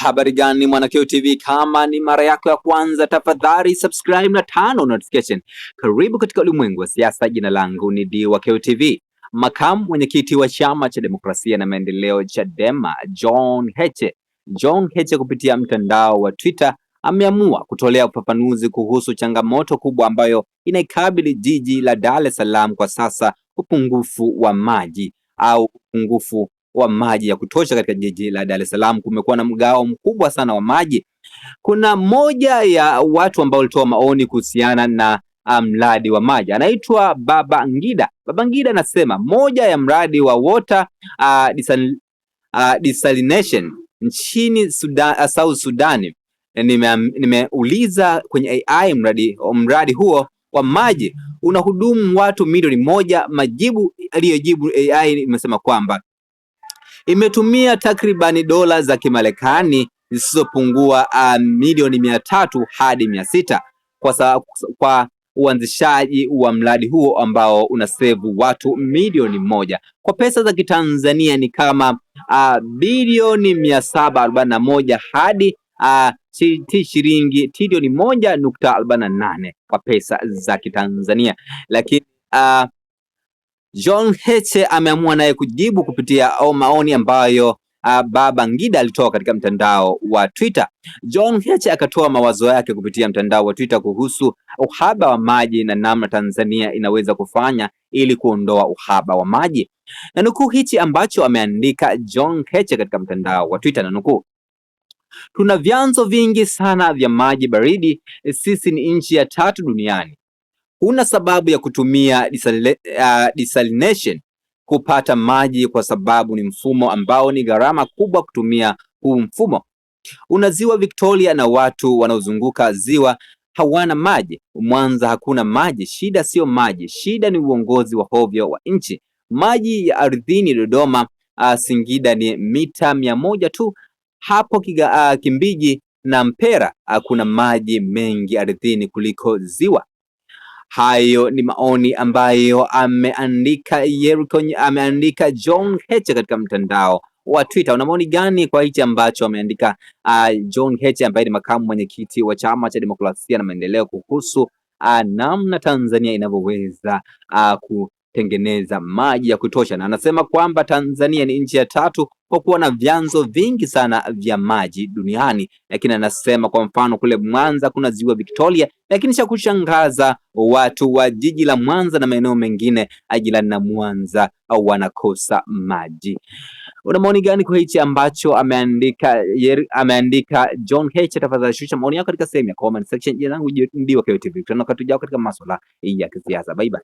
Habari gani mwana QTV, kama ni mara yako ya kwanza tafadhali subscribe na tano notification. Karibu katika ulimwengu wa siasa. Jina langu ni D wa QTV. Makamu mwenyekiti wa chama cha demokrasia na maendeleo Chadema John Heche kupitia mtandao wa Twitter ameamua kutolea ufafanuzi kuhusu changamoto kubwa ambayo inaikabili jiji la Dar es Salaam kwa sasa, upungufu wa maji ya kutosha katika jiji la Dar es Salaam. Kumekuwa na mgao mkubwa sana wa maji. Kuna moja ya watu ambao walitoa maoni kuhusiana na mradi wa maji, anaitwa Baba Ngida. Baba Ngida anasema moja ya mradi wa water desalination nchini South Sudan. Nimeuliza kwenye AI mradi huo wa maji unahudumu watu milioni moja. Majibu aliyojibu AI imesema kwamba imetumia takribani dola za Kimarekani zisizopungua milioni 300 hadi 600 kwa uanzishaji wa mradi huo ambao unasevu watu milioni moja. Kwa pesa za Kitanzania ni kama bilioni 741 hadi shilingi trilioni 1.48 kwa pesa za Kitanzania. Lakini John Heche ameamua naye kujibu kupitia maoni ambayo Baba Ngida alitoa katika mtandao wa Twitter. John Heche akatoa mawazo yake kupitia mtandao wa Twitter kuhusu uhaba wa maji na namna Tanzania inaweza kufanya ili kuondoa uhaba wa maji. Na nukuu hichi ambacho ameandika John Heche katika mtandao wa Twitter, na nukuu: tuna vyanzo vingi sana vya maji baridi, sisi ni nchi ya 3 duniani. Huna sababu ya kutumia desalination kupata maji kwa sababu ni mfumo ambao ni gharama kubwa kutumia huu mfumo. Una ziwa Victoria na watu wanaozunguka ziwa hawana maji. Mwanza hakuna maji. Shida sio maji, shida ni uongozi wa hovyo wa nchi. Maji ya ardhini Dodoma, Singida ni mita 100 tu. Hapo Kimbiji na Mpera kuna maji mengi ardhini kuliko ziwa. Hayo ni maoni ambayo ameandika John Heche katika mtandao wa Twitter. Una maoni gani kwa hichi ambacho ameandika John Heche ambaye ni makamu mwenyekiti wa chama cha demokrasia na maendeleo kuhusu namna Tanzania inavyoweza kutengeneza maji ya kutosha? Na anasema kwamba Tanzania ni nchi ya 3 kwa kuwa na vyanzo vingi sana vya maji duniani, lakini anasema kwa mfano kule Mwanza kuna ziwa Victoria, lakini cha kushangaza watu wa jiji la Mwanza na maeneo mengine jirani na Mwanza au wanakosa maji. Una maoni gani kwa hichi ambacho ameandika John Heche? Tafadhali shusha maoni yako katika sehemu ya comment section. Jina langu ndio QTV, tunakutujao katika masuala ya kisiasa. Bye bye.